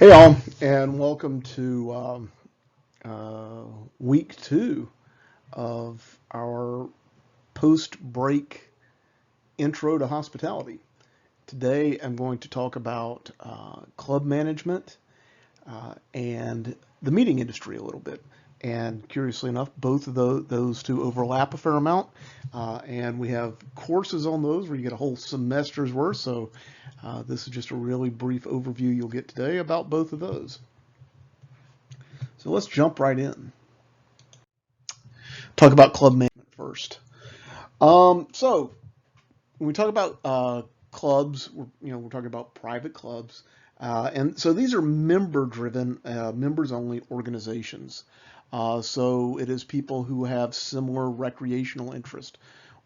Hey all, and welcome to week two of our post-break intro to hospitality. Today I'm going to talk about club management and the meeting industry a little bit. And curiously enough, both of those two overlap a fair amount. And we have courses on those where you get a whole semester's worth. So this is just a really brief overview you'll get today about both of those. So let's jump right in. Talk about club management first. So when we talk about clubs, we're talking about private clubs, and so these are member-driven, members-only organizations. So it is people who have similar recreational interest,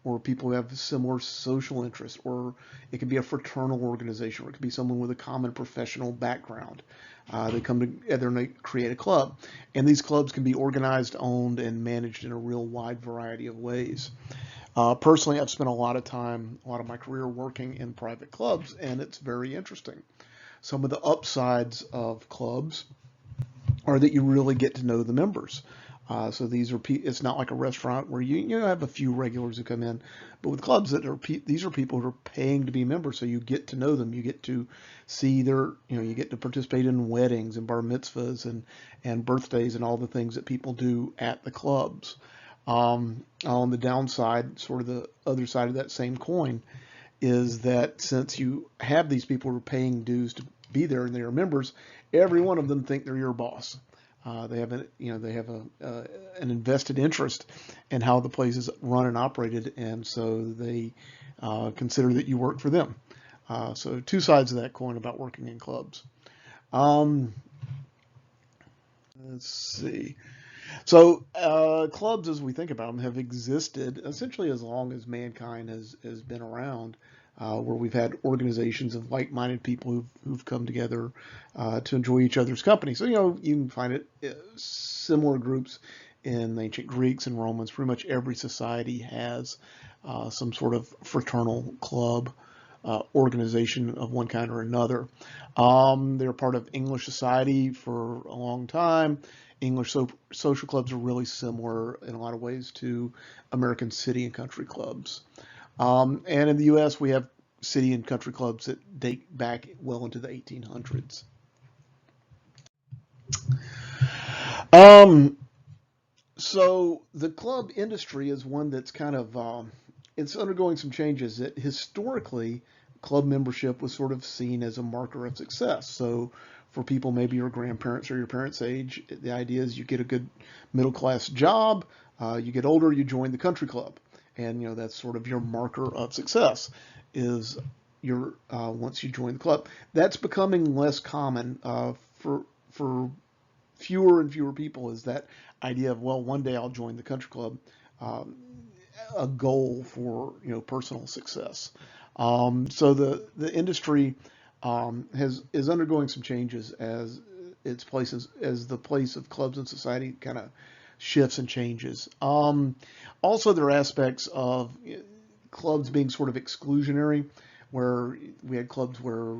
or people who have similar social interests, or it could be a fraternal organization, or it could be someone with a common professional background. They come together and they create a club, and these clubs can be organized, owned, and managed in a real wide variety of ways. Personally, I've spent a lot of time, a lot of my career working in private clubs, and it's very interesting. Some of the upsides of clubs are that you really get to know the members. So these are it's not like a restaurant where you have a few regulars who come in, but with clubs these are people who are paying to be members, so you get to know them. You get to see you get to participate in weddings and bar mitzvahs and birthdays and all the things that people do at the clubs. On the downside, sort of the other side of that same coin, is that since you have these people who are paying dues to be there and they are members, every one of them think they're your boss. They have an invested interest in how the place is run and operated, and so they consider that you work for them. So two sides of that coin about working in clubs. Um, let's see. So clubs, as we think about them, have existed essentially as long as mankind has been around, where we've had organizations of like-minded people who've come together to enjoy each other's company. So, you can find it similar groups in the ancient Greeks and Romans. Pretty much every society has some sort of fraternal club organization of one kind or another. They're part of English society for a long time. English social clubs are really similar in a lot of ways to American city and country clubs. And in the U.S., we have city and country clubs that date back well into the 1800s. Um, so the club industry is one that's kind of it's undergoing some changes. That historically, club membership was sort of seen as a marker of success. So for people maybe your grandparents or your parents' age, the idea is you get a good middle class job, you get older, you join the country club, and that's sort of your marker of success is your once you join the club. That's becoming less common for fewer and fewer people is that idea of, well, one day I'll join the country club, um, a goal for personal success. So the industry has is undergoing some changes as as the place of clubs in society kind of shifts and changes. Also, there are aspects of clubs being sort of exclusionary, where we had clubs where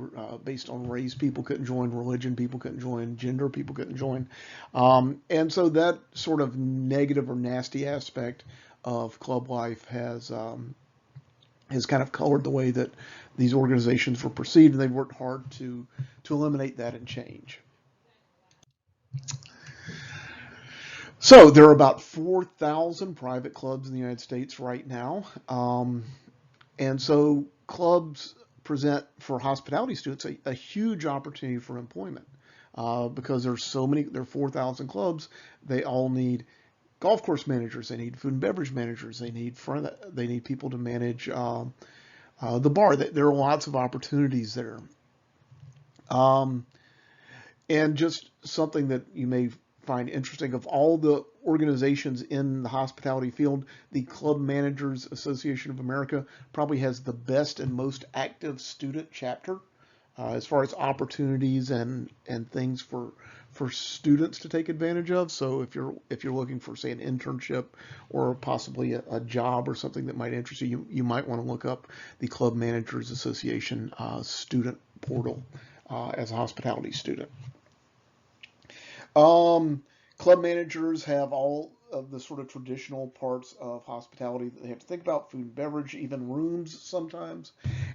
based on race people couldn't join, religion people couldn't join, gender people couldn't join, and so that sort of negative or nasty aspect of club life has kind of colored the way that these organizations were perceived, and they've worked hard to eliminate that and change. So there are about 4,000 private clubs in the United States right now. And so clubs present for hospitality students a huge opportunity for employment because there are 4,000 clubs. They all need golf course managers. They need food and beverage managers. They need people to manage the bar. There are lots of opportunities there. Um, and just something that you may find interesting, of all the organizations in the hospitality field, the Club Managers Association of America probably has the best and most active student chapter as far as opportunities and things for students to take advantage of. So if you're looking for, say, an internship or possibly a job or something that might interest you, you might want to look up the Club Managers Association student portal as a hospitality student. Um, Club managers have all of the sort of traditional parts of hospitality that they have to think about, food and beverage, even rooms sometimes.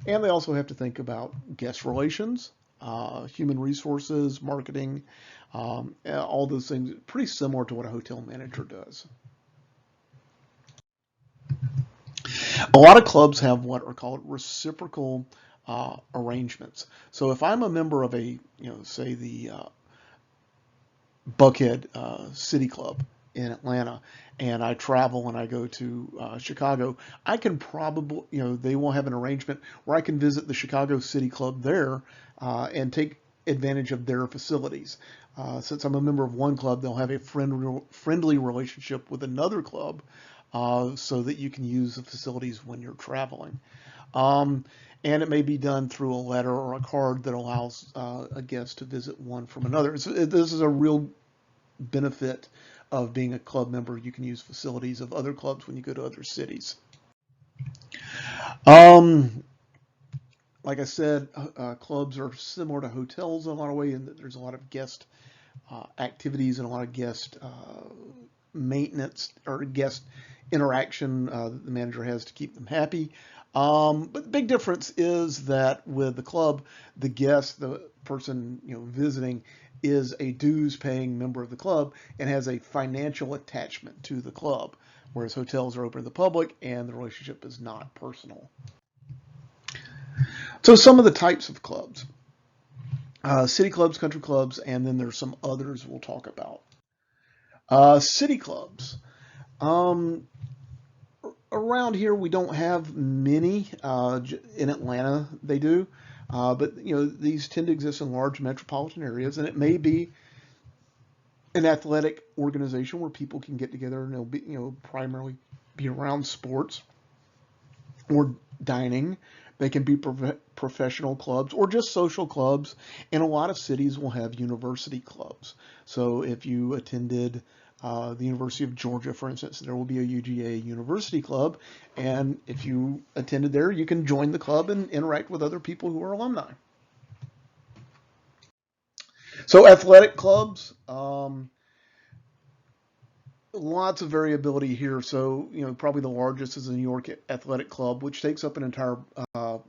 And they also have to think about guest relations, human resources, marketing, all those things, pretty similar to what a hotel manager does. A lot of clubs have what are called reciprocal arrangements. So if I'm a member of say the Buckhead City Club in Atlanta, and I travel and I go to Chicago, I can probably, they will have an arrangement where I can visit the Chicago City Club there and take advantage of their facilities. Since I'm a member of one club, they'll have a friendly relationship with another club so that you can use the facilities when you're traveling. Um, and it may be done through a letter or a card that allows a guest to visit one from another. This is a real benefit of being a club member. You can use facilities of other clubs when you go to other cities. Um, like I said, clubs are similar to hotels in a lot of ways, in that there's a lot of guest activities and a lot of guest maintenance or guest interaction that the manager has to keep them happy. But the big difference is that with the club, the guest, the person visiting, is a dues-paying member of the club and has a financial attachment to the club, whereas hotels are open to the public and the relationship is not personal. So some of the types of clubs: city clubs, country clubs, and then there's some others we'll talk about. City clubs. Um, Around here, we don't have many. In Atlanta, they do. But these tend to exist in large metropolitan areas, and it may be an athletic organization where people can get together and they'll be, primarily be around sports or dining. They can be professional clubs or just social clubs. And a lot of cities will have university clubs. So if you attended the University of Georgia, for instance, there will be a UGA University Club. And if you attended there, you can join the club and interact with other people who are alumni. So athletic clubs, lots of variability here. So, probably the largest is the New York Athletic Club, which takes up an entire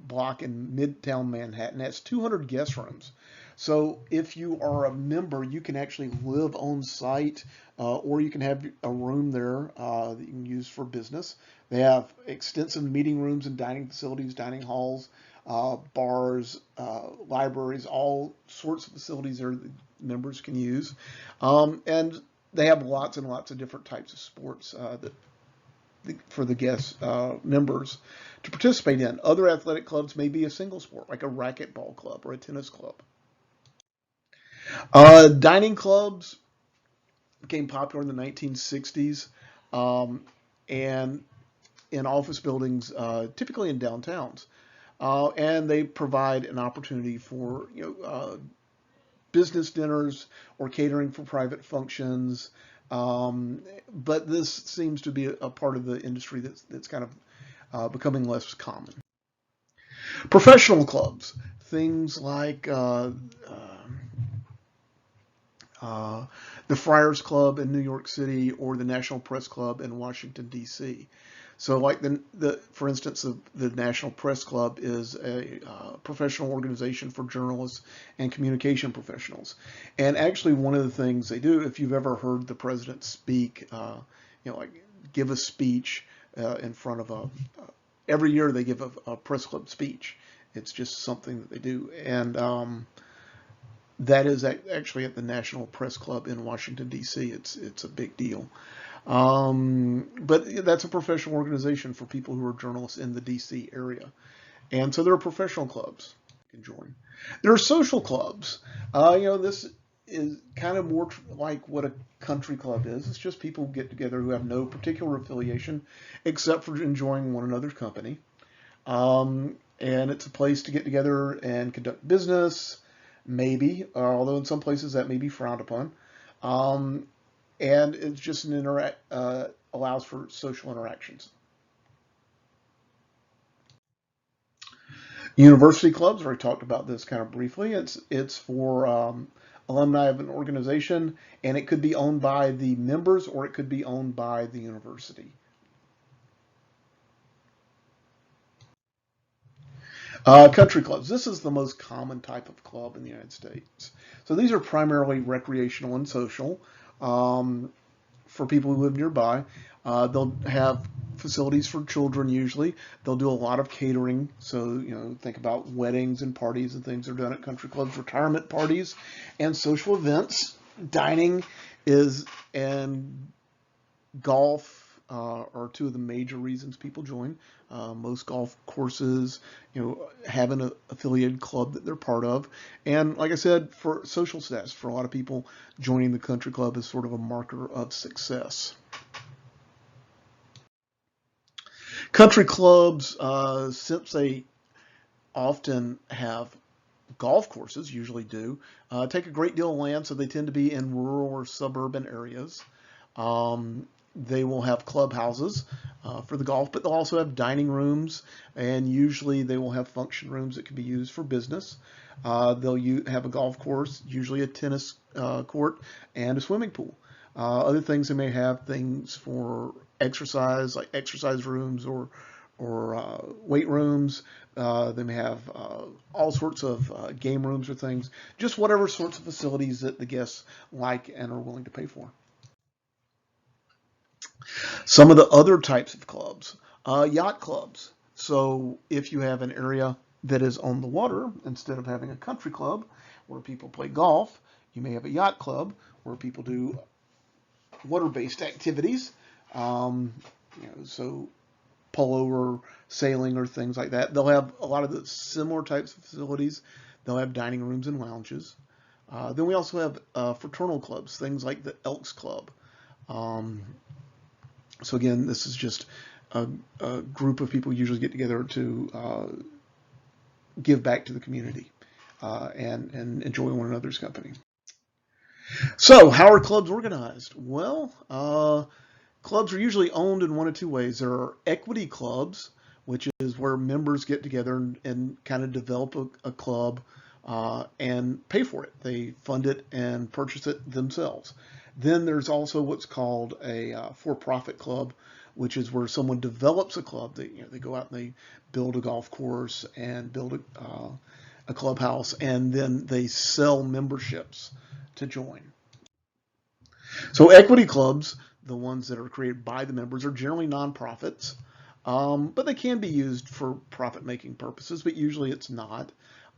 block in Midtown Manhattan. That's 200 guest rooms. So, if you are a member, you can actually live on site, or you can have a room there that you can use for business. They have extensive meeting rooms and dining facilities, dining halls, bars, libraries, all sorts of facilities there that members can use. And they have lots and lots of different types of sports for the guest members to participate in. Other athletic clubs may be a single sport, like a racquetball club or a tennis club. Dining clubs became popular in the 1960s, and in office buildings, typically in downtowns. And they provide an opportunity for business dinners or catering for private functions. But this seems to be a part of the industry that's kind of becoming less common. Professional clubs, things like uh, the Friars Club in New York City or the National Press Club in Washington, D.C. So, like for instance, the National Press Club is a professional organization for journalists and communication professionals. And actually, one of the things they do, if you've ever heard the president speak, like give a speech in front of every year they give a press club speech. It's just something that they do. And that is actually at the National Press Club in Washington, D.C. It's a big deal. But that's a professional organization for people who are journalists in the DC area. And so there are professional clubs you can join. There are social clubs. This is kind of more like what a country club is. It's just people get together who have no particular affiliation except for enjoying one another's company. And it's a place to get together and conduct business, maybe, although in some places that may be frowned upon. Um, and it's just allows for social interactions. University clubs, I already talked about this kind of briefly. It's for alumni of an organization, and it could be owned by the members or it could be owned by the university. Country clubs. This is the most common type of club in the United States. So these are primarily recreational and social for people who live nearby. They'll have facilities for children usually. They'll do a lot of catering. So, think about weddings and parties and things are done at country clubs, retirement parties and social events. Dining is and golf are two of the major reasons people join. Most golf courses, have an affiliated club that they're part of. And like I said, for social status, for a lot of people, joining the country club is sort of a marker of success. Country clubs, since they often have golf courses, usually do, take a great deal of land, so they tend to be in rural or suburban areas. They will have clubhouses for the golf, but they'll also have dining rooms, and usually they will have function rooms that can be used for business. They'll have a golf course, usually a tennis court, and a swimming pool. Other things, they may have things for exercise, like exercise rooms or weight rooms. They may have all sorts of game rooms or things, just whatever sorts of facilities that the guests like and are willing to pay for. Some of the other types of clubs, yacht clubs. So if you have an area that is on the water, instead of having a country club where people play golf, you may have a yacht club where people do water-based activities. So polo or sailing or things like that. They'll have a lot of the similar types of facilities. They'll have dining rooms and lounges. Then we also have fraternal clubs, things like the Elks Club. So again, this is just a group of people usually get together to give back to the community and enjoy one another's company. So how are clubs organized? Well, clubs are usually owned in one of two ways. There are equity clubs, which is where members get together and kind of develop a club and pay for it. They fund it and purchase it themselves. Then there's also what's called a for-profit club, which is where someone develops a club. They go out and they build a golf course and build a clubhouse, and then they sell memberships to join. So equity clubs, the ones that are created by the members, are generally nonprofits, but they can be used for profit-making purposes, but usually it's not.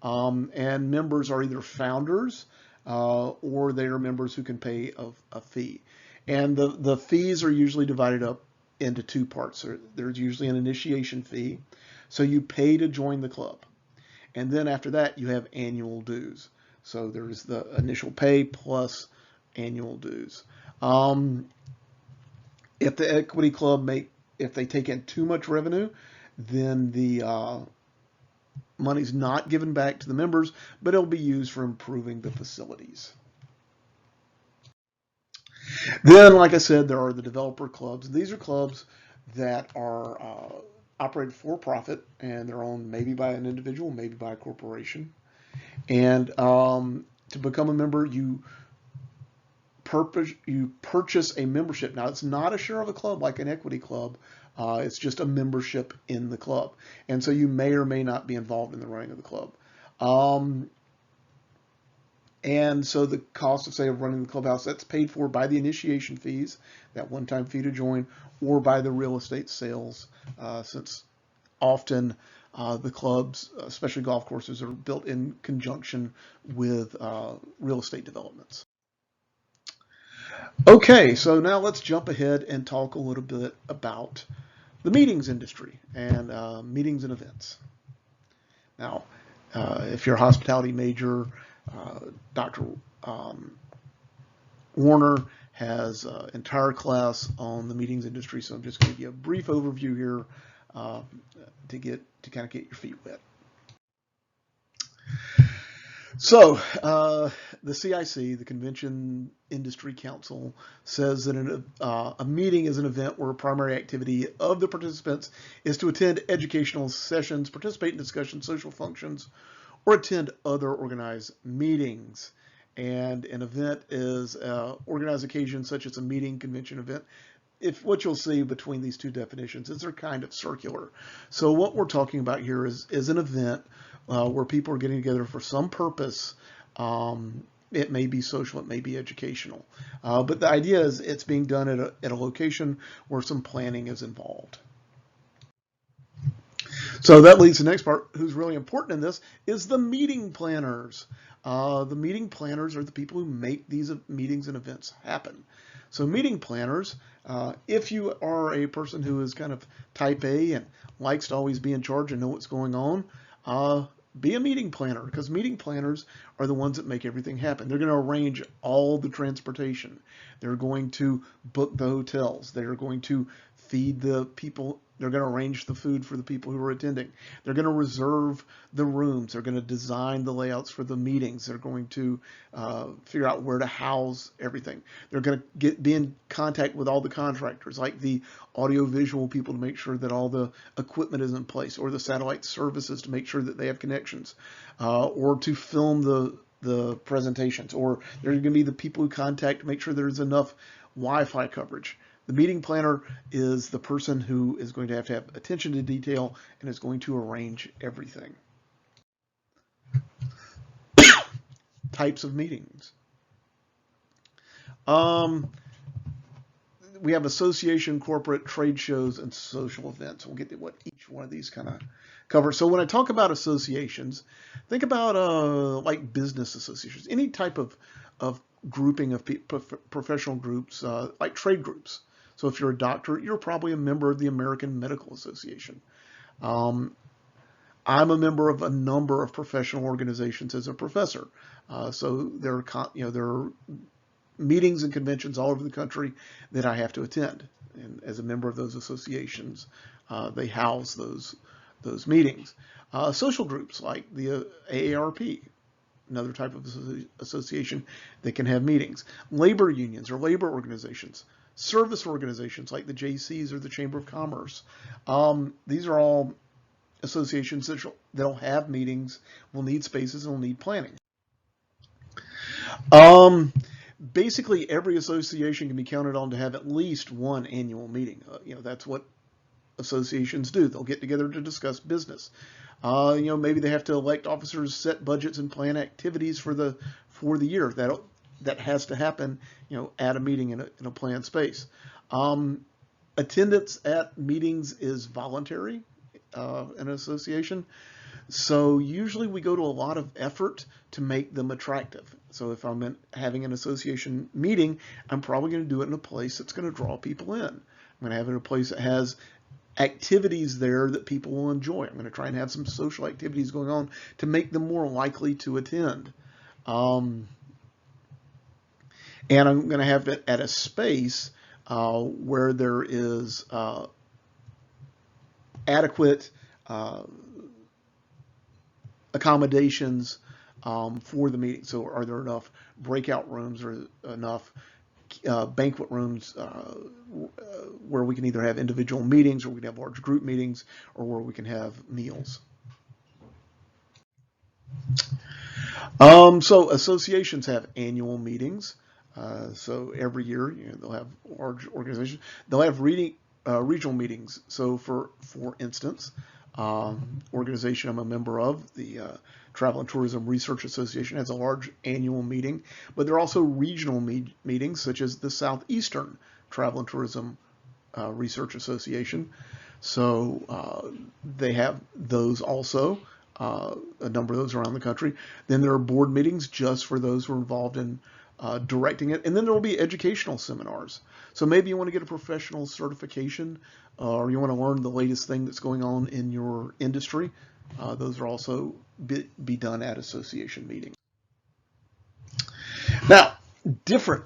And members are either founders or they are members who can pay a fee. And the fees are usually divided up into two parts. There's usually an initiation fee, so you pay to join the club. And then after that, you have annual dues. So there's the initial pay plus annual dues. If the equity club if they take in too much revenue, then the money's not given back to the members, but it'll be used for improving the facilities. Then, like I said, there are the developer clubs. These are clubs that are operated for profit, and they're owned maybe by an individual, maybe by a corporation. And to become a member, you purchase a membership. Now, it's not a share of a club like an equity club. It's just a membership in the club. And so you may or may not be involved in the running of the club. And so the cost of, say, of running the clubhouse, that's paid for by the initiation fees, that one-time fee to join, or by the real estate sales, since often the clubs, especially golf courses, are built in conjunction with real estate developments. Okay, so now let's jump ahead and talk a little bit about the meetings industry and meetings and events. Now, if you're a hospitality major, Dr. Warner has an entire class on the meetings industry, so I'm just going to give you a brief overview here to kind of get your feet wet. So the CIC, the Convention Industry Council, says that a meeting is an event where a primary activity of the participants is to attend educational sessions, participate in discussions, social functions, or attend other organized meetings. And an event is an organized occasion such as a meeting, convention, event. If what you'll see between these two definitions is they're kind of circular. So what we're talking about here is an event where people are getting together for some purpose. It may be social, it may be educational. But the idea is it's being done at a location where some planning is involved. So that leads to the next part, who's really important in this, is the meeting planners. The meeting planners are the people who make these meetings and events happen. So meeting planners, if you are a person who is kind of type A and likes to always be in charge and know what's going on, be a meeting planner, because meeting planners are the ones that make everything happen. They're going to arrange all the transportation. They're going to book the hotels. They're going to feed the people. They're going to arrange the food for the people who are attending. They're going to reserve the rooms. They're going to design the layouts for the meetings. They're going to figure out where to house everything. They're going to be in contact with all the contractors, like the audiovisual people, to make sure that all the equipment is in place, or the satellite services to make sure that they have connections, or to film the presentations, or they're going to be the people who contact to make sure there's enough Wi-Fi coverage. The meeting planner is the person who is going to have attention to detail and is going to arrange everything. Types of meetings. We have association, corporate, trade shows, and social events. We'll get to what each one of these kind of covers. So when I talk about associations, think about like business associations, any type of grouping of professional groups, like trade groups. So if you're a doctor, you're probably a member of the American Medical Association. I'm a member of a number of professional organizations as a professor. So there are meetings and conventions all over the country that I have to attend. And as a member of those associations, they house those meetings. Social groups like the AARP, another type of association that can have meetings. Labor unions or labor organizations. Service organizations like the JCs or the Chamber of Commerce. These are all associations that'll have meetings, will need spaces, and will need planning. Basically, every association can be counted on to have at least one annual meeting. That's what associations do. They'll get together to discuss business. Maybe they have to elect officers, set budgets, and plan activities for the year. That has to happen, at a meeting in a planned space. Attendance at meetings is voluntary in an association. So usually we go to a lot of effort to make them attractive. So if I'm having an association meeting, I'm probably going to do it in a place that's going to draw people in. I'm going to have it in a place that has activities there that people will enjoy. I'm going to try and have some social activities going on to make them more likely to attend. And I'm going to have it at a space where there is adequate accommodations for the meeting. So are there enough breakout rooms or enough banquet rooms where we can either have individual meetings, or we can have large group meetings, or where we can have meals. So associations have annual meetings. So every year, they'll have large organizations. They'll have regional meetings. So for instance, organization I'm a member of, the Travel and Tourism Research Association, has a large annual meeting, but there are also regional meetings, such as the Southeastern Travel and Tourism Research Association. So they have those also, a number of those around the country. Then there are board meetings just for those who are involved in directing it. And then there will be educational seminars. So maybe you want to get a professional certification, or you want to learn the latest thing that's going on in your industry. Those are also be done at association meetings. Now, different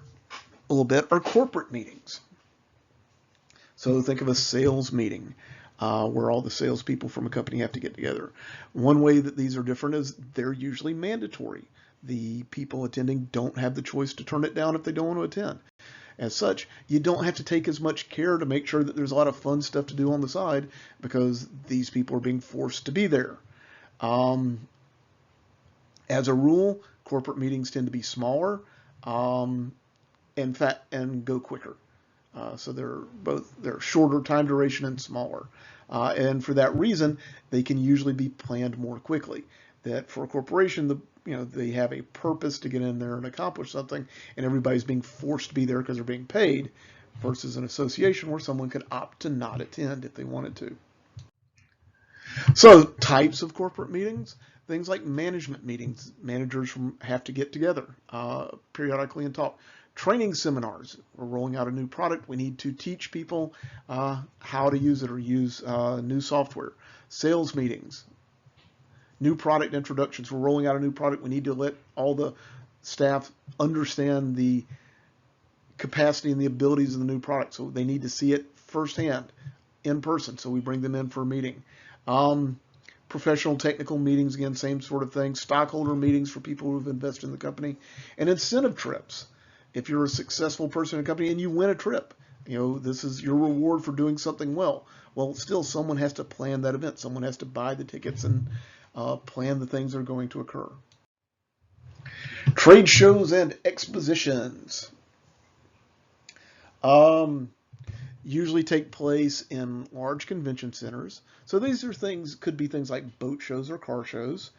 a little bit are corporate meetings. So think of a sales meeting where all the salespeople from a company have to get together. One way that these are different is they're usually mandatory. The people attending don't have the choice to turn it down if they don't want to attend. As such, you don't have to take as much care to make sure that there's a lot of fun stuff to do on the side because these people are being forced to be there. Um, as a rule, corporate meetings tend to be smaller, um, and go quicker. So they're shorter time duration and smaller, and for that reason, they can usually be planned more quickly. That for a corporation, they have a purpose to get in there and accomplish something, and everybody's being forced to be there because they're being paid, versus an association where someone could opt to not attend if they wanted to. So types of corporate meetings, things like management meetings. Managers have to get together periodically and talk. Training seminars. We're rolling out a new product. We need to teach people how to use it or use new software. Sales meetings. New product introductions. We're rolling out a new product. We need to let all the staff understand the capacity and the abilities of the new product. So they need to see it firsthand, in person. So we bring them in for a meeting. Professional technical meetings, again, same sort of thing. Stockholder meetings for people who've invested in the company. And incentive trips. If you're a successful person in a company and you win a trip, this is your reward for doing something well. Well, still, someone has to plan that event. Someone has to buy the tickets and plan the things that are going to occur. Trade shows and expositions. Usually take place in large convention centers. So these are could be things like boat shows or car shows.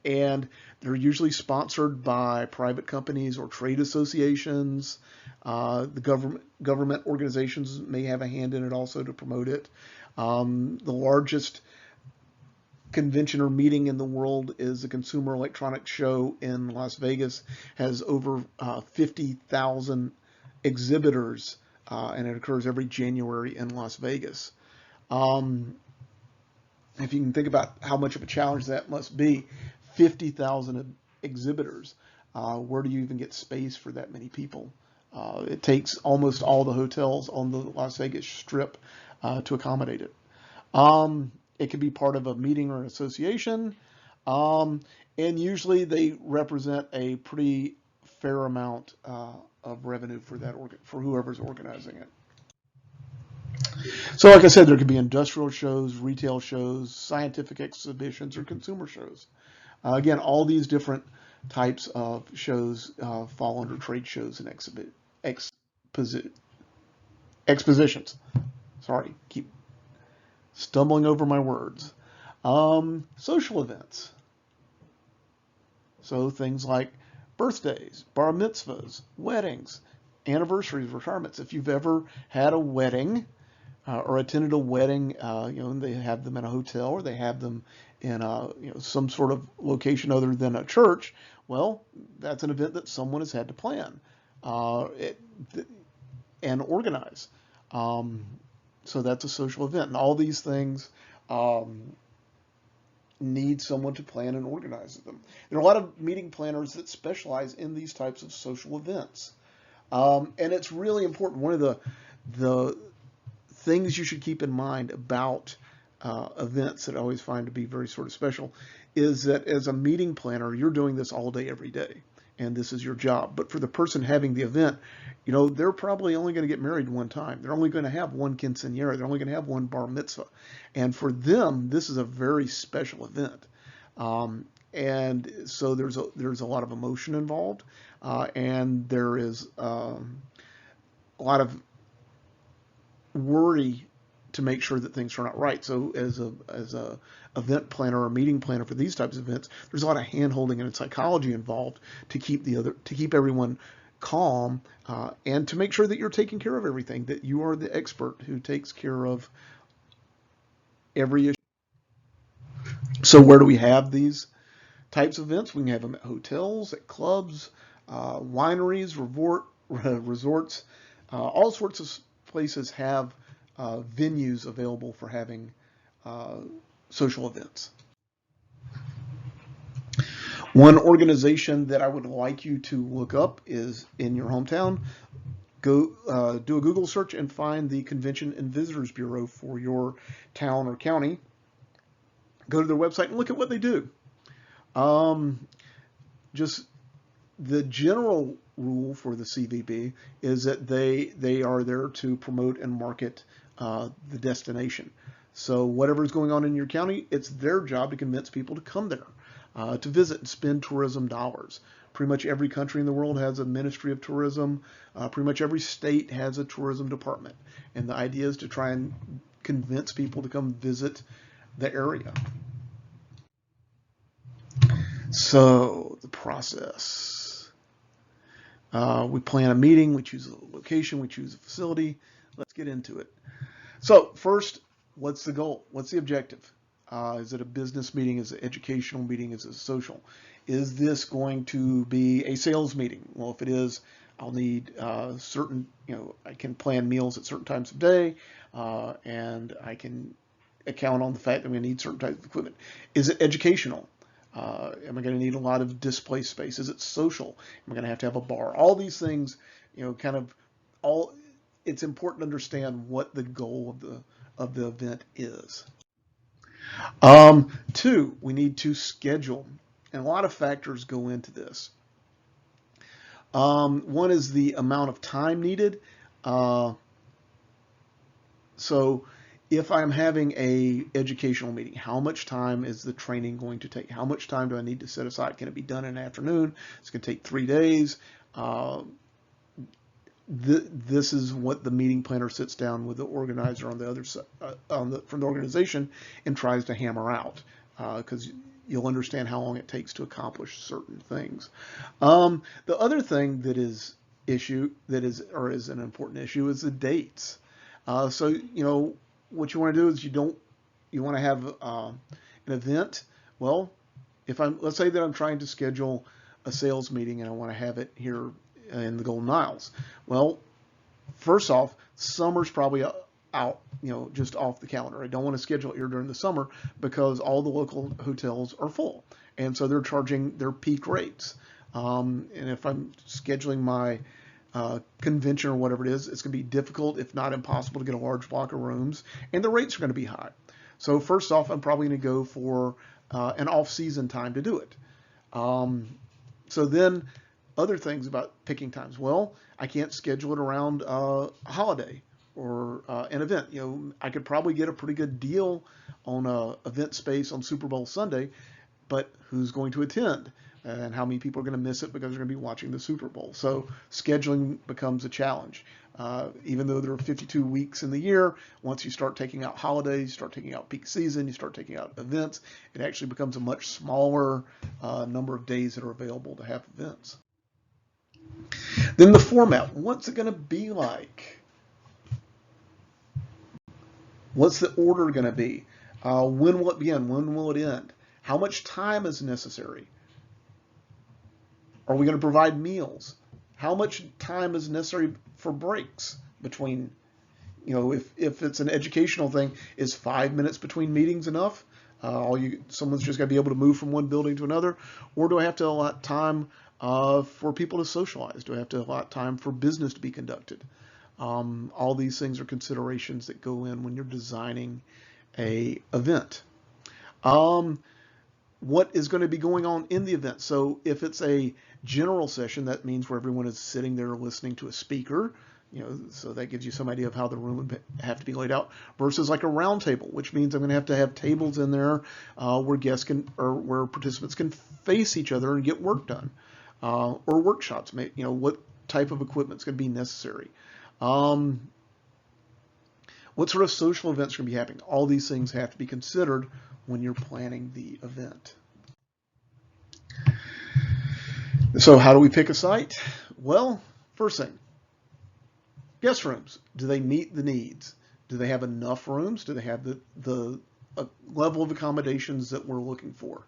And they're usually sponsored by private companies or trade associations. The government organizations may have a hand in it also to promote it. The largest convention or meeting in the world is the Consumer Electronics Show in Las Vegas. Has over 50,000 exhibitors, and it occurs every January in Las Vegas. If you can think about how much of a challenge that must be, 50,000 exhibitors, where do you even get space for that many people? It takes almost all the hotels on the Las Vegas Strip to accommodate it. It can be part of a meeting or an association, and usually they represent a pretty fair amount of revenue for for whoever's organizing it. So like I said, there could be industrial shows, retail shows, scientific exhibitions, or consumer shows. Again, all these different types of shows fall under trade shows and expositions. Sorry, keep stumbling over my words. Social events. So things like birthdays, bar mitzvahs, weddings, anniversaries, retirements. If you've ever had a wedding or attended a wedding, they have them in a hotel or they have them in some sort of location other than a church. Well, that's an event that someone has had to plan and organize. So that's a social event, and all these things need someone to plan and organize them. There are a lot of meeting planners that specialize in these types of social events, and it's really important. One of the things you should keep in mind about events that I always find to be very sort of special is that as a meeting planner, you're doing this all day, every day, and this is your job. But for the person having the event, they're probably only going to get married one time. They're only going to have one quinceañera. They're only going to have one bar mitzvah. And for them, this is a very special event. And so there's a lot of emotion involved, and there is a lot of worry to make sure that things turn out right. So as a event planner or meeting planner for these types of events, there's a lot of hand holding and psychology involved to keep everyone calm, and to make sure that you're taking care of everything, that you are the expert who takes care of every issue. So where do we have these types of events? We can have them at hotels, at clubs, wineries, resorts, all sorts of places have venues available for having social events. One organization that I would like you to look up is in your hometown. Go do a Google search and find the Convention and Visitors Bureau for your town or county. Go to their website and look at what they do. just the general rule for the CVB is that they are there to promote and market the destination. So whatever is going on in your county, it's their job to convince people to come there, to visit and spend tourism dollars. Pretty much every country in the world has a Ministry of Tourism. Pretty much every state has a tourism department. And the idea is to try and convince people to come visit the area. So the process. We plan a meeting, we choose a location, we choose a facility. Let's get into it. So first, what's the goal? What's the objective? Is it a business meeting? Is it an educational meeting? Is it social? Is this going to be a sales meeting? Well, if it is, I'll need certain, I can plan meals at certain times of day, and I can account on the fact that I'm going to need certain types of equipment. Is it educational? Am I going to need a lot of display space? Is it social? Am I going to have a bar? All these things, it's important to understand what the goal of the event is. Two, we need to schedule, and a lot of factors go into this. One is the amount of time needed. So if I'm having a educational meeting, how much time is the training going to take? How much time do I need to set aside? Can it be done in an afternoon? It's going to take 3 days. This is what the meeting planner sits down with the organizer on the other side, from the organization, and tries to hammer out, because you'll understand how long it takes to accomplish certain things. The other thing that is an important issue is the dates. So what you want to do is you want to have an event. Well, let's say that I'm trying to schedule a sales meeting and I want to have it here in the Golden Isles. Well, first off, summer's probably out, just off the calendar. I don't want to schedule it here during the summer because all the local hotels are full, and so they're charging their peak rates. And if I'm scheduling my convention or whatever it is, it's going to be difficult, if not impossible, to get a large block of rooms, and the rates are going to be high. So first off, I'm probably going to go for an off-season time to do it. So then other things about picking times. Well, I can't schedule it around a holiday or an event. I could probably get a pretty good deal on a event space on Super Bowl Sunday, but who's going to attend? And how many people are going to miss it because they're going to be watching the Super Bowl? So scheduling becomes a challenge. Even though there are 52 weeks in the year, once you start taking out holidays, you start taking out peak season, you start taking out events, it actually becomes a much smaller number of days that are available to have events. Then the format. What's it going to be like? What's the order going to be? When will it begin? When will it end? How much time is necessary? Are we going to provide meals? How much time is necessary for breaks between, if it's an educational thing, is 5 minutes between meetings enough? Someone's just got to be able to move from one building to another? Or do I have to allot time for people to socialize? Do I have to allot time for business to be conducted? All these things are considerations that go in when you're designing a event. What is going to be going on in the event? So if it's a general session, that means where everyone is sitting there listening to a speaker, so that gives you some idea of how the room would have to be laid out, versus like a round table, which means I'm going to have tables in there where where participants can face each other and get work done, or workshops. What type of equipment is going to be necessary? What sort of social events are going to be happening? All these things have to be considered when you're planning the event. So how do we pick a site? Well, first thing, guest rooms. Do they meet the needs? Do they have enough rooms? Do they have the level of accommodations that we're looking for?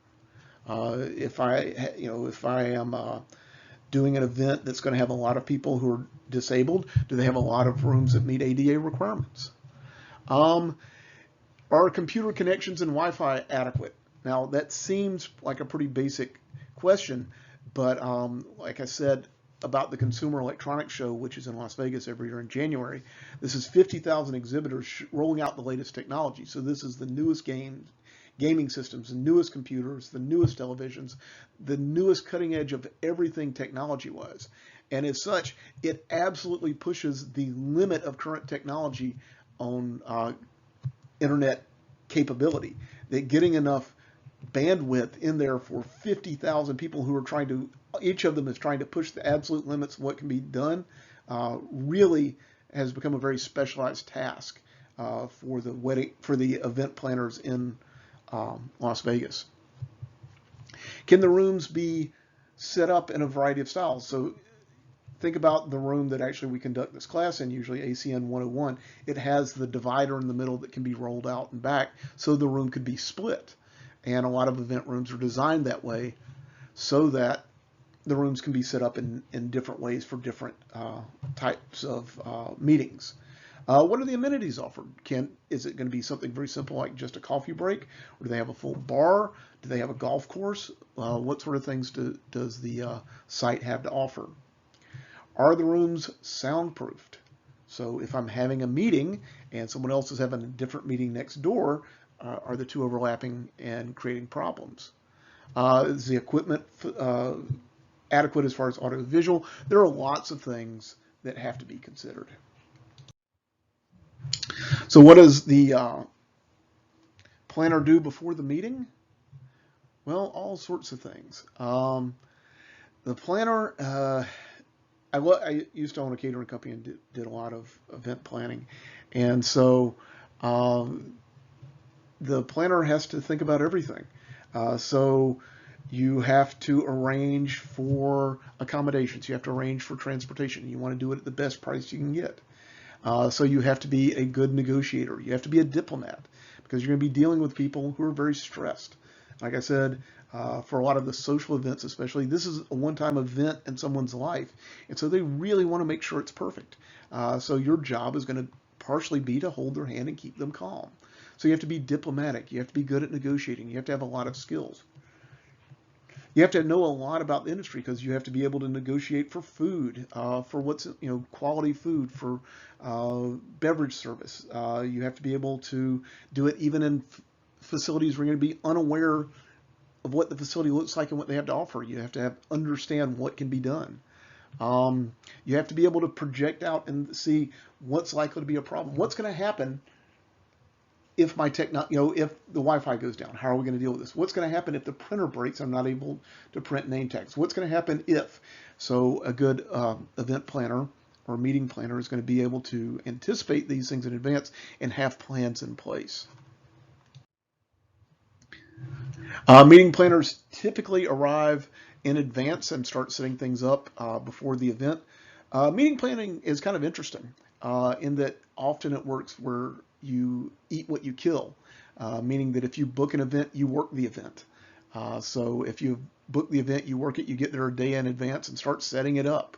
If I am doing an event that's going to have a lot of people who are disabled, do they have a lot of rooms that meet ADA requirements? Are computer connections and Wi-Fi adequate? Now, that seems like a pretty basic question, but like I said about the Consumer Electronics Show, which is in Las Vegas every year in January, this is 50,000 exhibitors rolling out the latest technology. So this is the newest game gaming systems, the newest computers, the newest televisions, the newest cutting edge of everything technology-wise. And as such, it absolutely pushes the limit of current technology on internet capability. That getting enough bandwidth in there for 50,000 people who are trying to, each of them is trying to push the absolute limits of what can be done, really has become a very specialized task for the event planners in Las Vegas. Can the rooms be set up in a variety of styles? So think about the room that actually we conduct this class in, usually ACN 101. It has the divider in the middle that can be rolled out and back, so the room could be split. And a lot of event rooms are designed that way so that the rooms can be set up in different ways for different types of meetings. What are the amenities offered? Is it going to be something very simple like just a coffee break? Or do they have a full bar? Do they have a golf course? What sort of things does the site have to offer? Are the rooms soundproofed? So if I'm having a meeting and someone else is having a different meeting next door, are the two overlapping and creating problems? Is the equipment adequate as far as audiovisual? There are lots of things that have to be considered. So what does the planner do before the meeting? Well, all sorts of things. The planner, I used to own a catering company and did a lot of event planning. And so the planner has to think about everything. So you have to arrange for accommodations. You have to arrange for transportation. You want to do it at the best price you can get. So you have to be a good negotiator. You have to be a diplomat because you're going to be dealing with people who are very stressed. Like I said, for a lot of the social events especially, this is a one-time event in someone's life. And so they really want to make sure it's perfect. So your job is going to partially be to hold their hand and keep them calm. So you have to be diplomatic. You have to be good at negotiating. You have to have a lot of skills. You have to know a lot about the industry because you have to be able to negotiate for food, for what's, quality food, for beverage service. You have to be able to do it even in facilities where you're going to be unaware of what the facility looks like and what they have to offer. You have to understand what can be done. You have to be able to project out and see what's likely to be a problem. What's going to happen if my if the Wi-Fi goes down? How are we going to deal with this? What's going to happen if the printer breaks? I'm not able to print name tags. What's going to happen if? So a good event planner or meeting planner is going to be able to anticipate these things in advance and have plans in place. Meeting planners typically arrive in advance and start setting things up before the event. Meeting planning is kind of interesting in that often it works where you eat what you kill, meaning that if you book an event, you work the event. So if you book the event, you work it, you get there a day in advance and start setting it up.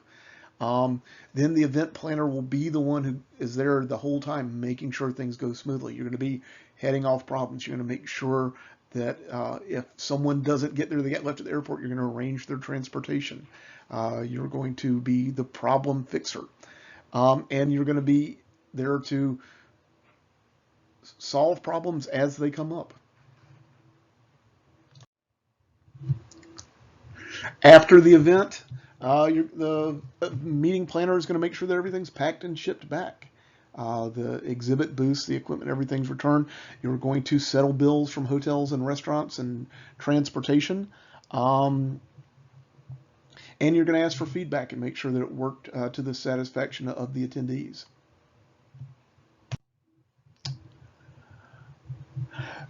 Then the event planner will be the one who is there the whole time making sure things go smoothly. You're going to be heading off problems. You're going to make sure that if someone doesn't get there, they get left at the airport, you're going to arrange their transportation. You're going to be the problem fixer. And you're going to be there to solve problems as they come up. After the event, the meeting planner is going to make sure that everything's packed and shipped back. The exhibit booths, the equipment, everything's returned. You're going to settle bills from hotels and restaurants and transportation. And you're going to ask for feedback and make sure that it worked to the satisfaction of the attendees.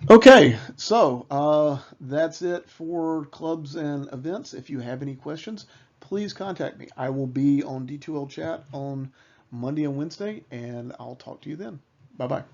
Okay, so that's it for clubs and events. If you have any questions, please contact me. I will be on D2L Chat on Monday and Wednesday, and I'll talk to you then. Bye-bye.